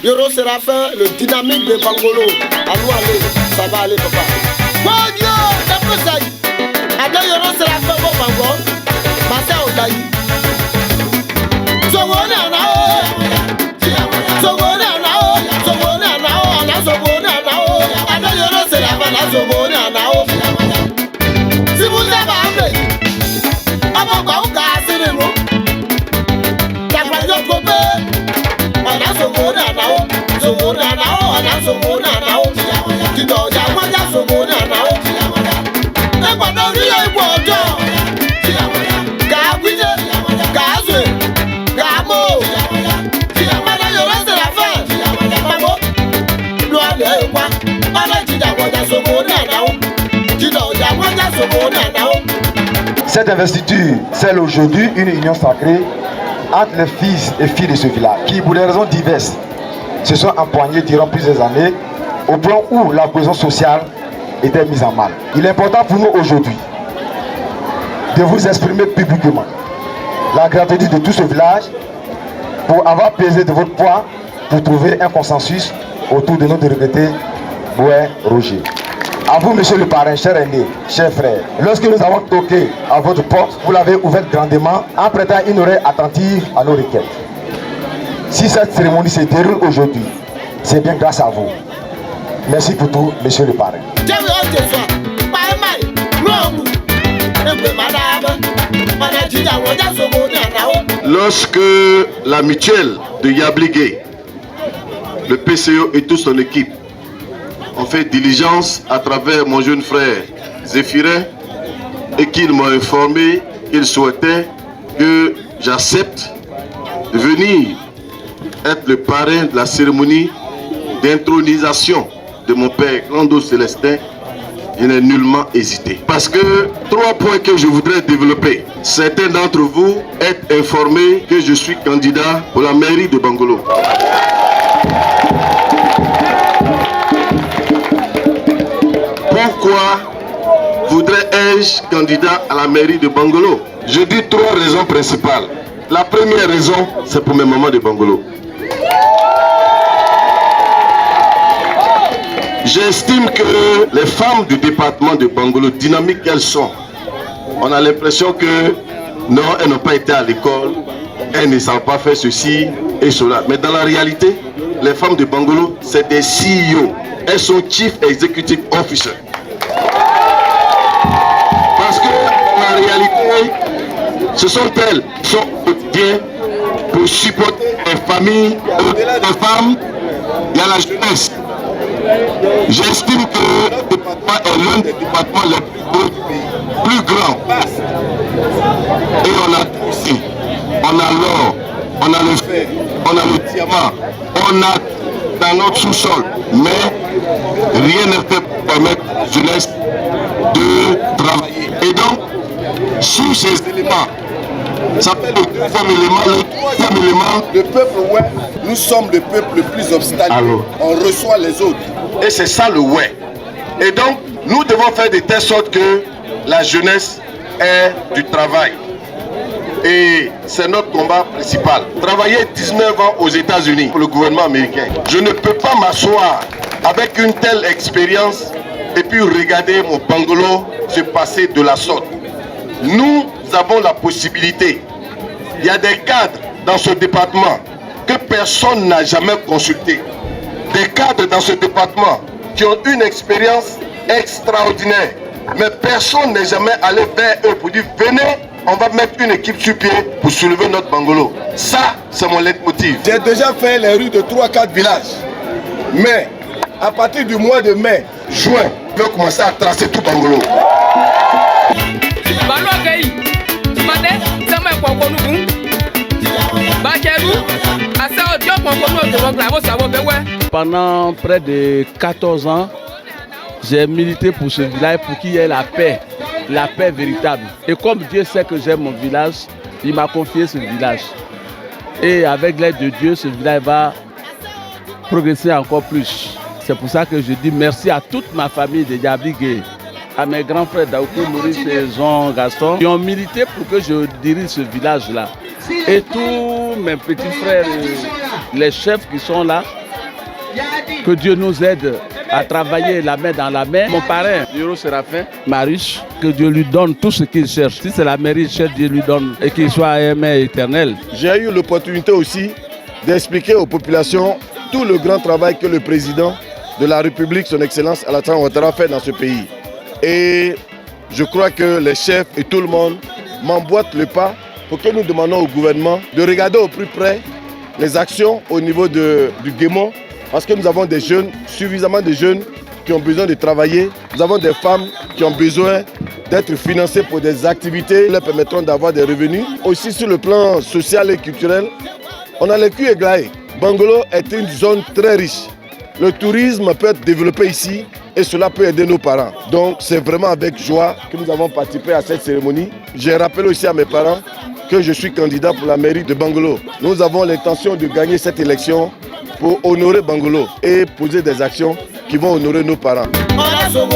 Yoro Séraphin, le dynamique de Bangolo. À nous aller, ça va aller papa. Mon Dieu, d'après ça, Ada Yoro Séraphin, mon Bango, Massa Odaï. Sogona nao, Sogona nao, Sogona nao, Ana Sogona nao, Ada Yoro Séraphin, la Sogona nao. Si vous avez appelé, avant qu'on casse les mots, la voyage copé, on a Sogona nao, Sogona nao, on a Sogona nao, tu dois jamais la Sogona nao. Et pendant qu'il y a eu bon temps, Gabine, Gazé, Gamo, Madame Yoro Séraphin, Maman, Loin de quoi, on a dit d'avoir la Sogona nao, tu dois jamais la Sogona nao. Cette investiture scelle aujourd'hui une union sacrée entre les fils et filles de ce village qui, pour des raisons diverses, se sont empoignés durant plusieurs années au plan où la cohésion sociale était mise en mal. Il est important pour nous aujourd'hui de vous exprimer publiquement la gratitude de tout ce village pour avoir pesé de votre poids pour trouver un consensus autour de notre regretté Boué Roger. À vous, monsieur le parrain, cher aîné, cher frère, lorsque nous avons toqué à votre porte, vous l'avez ouverte grandement en prêtant une oreille attentive à nos requêtes. Si cette cérémonie se déroule aujourd'hui, c'est bien grâce à vous. Merci pour tout, monsieur le parrain. Lorsque la mutuelle de Yabligé, le PCO et toute son équipe ont fait diligence à travers mon jeune frère Zéphirin et qu'ils m'ont informé qu'ils souhaitaient que j'accepte de venir être le parrain de la cérémonie d'intronisation de mon père Grando Célestin, je n'ai nullement hésité. Parce que 3 points que je voudrais développer. Certains d'entre vous êtes informés que je suis candidat pour la mairie de Bangolo. Pourquoi voudrais-je candidat à la mairie de Bangolo? Je dis 3 raisons principales. La première raison, c'est pour mes mamans de Bangolo. J'estime que les femmes du département de Bangolo, dynamiques qu'elles sont, on a l'impression que non, elles n'ont pas été à l'école, elles ne savent pas faire ceci et cela. Mais dans la réalité, les femmes de Bangolo, c'est des CEO. Elles sont Chief Executive Officer. Parce que en réalité, ce sont elles qui sont quotidiennes pour supporter les familles, au-delà des femmes, il y a la jeunesse. J'estime que le département est l'un des départements les plus beaux du pays, plus grand. Et on a tout ici. On a l'or, on a le fer, on a le diamant, on a dans notre sous-sol. Mais rien ne peut permettre à la jeunesse de travailler. Et donc, sous ces éléments, ça fait le deuxième élément. Le troisième élément, le peuple, ouais, nous sommes le peuple le plus obstacle. On reçoit les autres. Et c'est ça le ouais. Et donc, nous devons faire de telle sorte que la jeunesse ait du travail. Et c'est notre combat principal. Travailler 19 ans aux États-Unis pour le gouvernement américain. Je ne peux pas m'asseoir avec une telle expérience et puis regarder mon Bangolo se passer de la sorte. Nous avons la possibilité. Il y a des cadres dans ce département que personne n'a jamais consulté. Des cadres dans ce département qui ont une expérience extraordinaire. Mais personne n'est jamais allé vers eux pour dire venez, on va mettre une équipe sur pied pour soulever notre Bangolo. Ça, c'est mon leitmotiv. J'ai déjà fait les rues de 3-4 villages. Mais à partir du mois de mai, juin, je vais commencer à tracer tout Bangolo. Pendant près de 14 ans, j'ai milité pour ce village pour qu'il y ait la paix véritable. Et comme Dieu sait que j'aime mon village, il m'a confié ce village. Et avec l'aide de Dieu, ce village va progresser encore plus. C'est pour ça que je dis merci à toute ma famille de Yabligé, à mes grands frères Daoukou, Maurice et Jean Gaston, qui ont milité pour que je dirige ce village-là. Et tous mes petits frères, les chefs qui sont là, Que Dieu nous aide à travailler la main dans la main. Mon parrain, Yoro Séraphin, Marius, que Dieu lui donne tout ce qu'il cherche. Si c'est la mairie, Dieu lui donne et qu'il soit aimé éternel. J'ai eu l'opportunité aussi d'expliquer aux populations tout le grand travail que le président de la République, son Excellence Alassane Ouattara, fait dans ce pays. Et je crois que les chefs et tout le monde m'emboîtent le pas pour que nous demandons au gouvernement de regarder au plus près les actions au niveau du Guémon, parce que nous avons des jeunes, suffisamment de jeunes qui ont besoin de travailler. Nous avons des femmes qui ont besoin d'être financées pour des activités qui leur permettront d'avoir des revenus. Aussi sur le plan social et culturel, on a le cul églaé. Bangolo est une zone très riche. Le tourisme peut être développé ici et cela peut aider nos parents. Donc c'est vraiment avec joie que nous avons participé à cette cérémonie. Je rappelle aussi à mes parents que je suis candidat pour la mairie de Bangolo. Nous avons l'intention de gagner cette élection pour honorer Bangolo et poser des actions qui vont honorer nos parents. Bravo,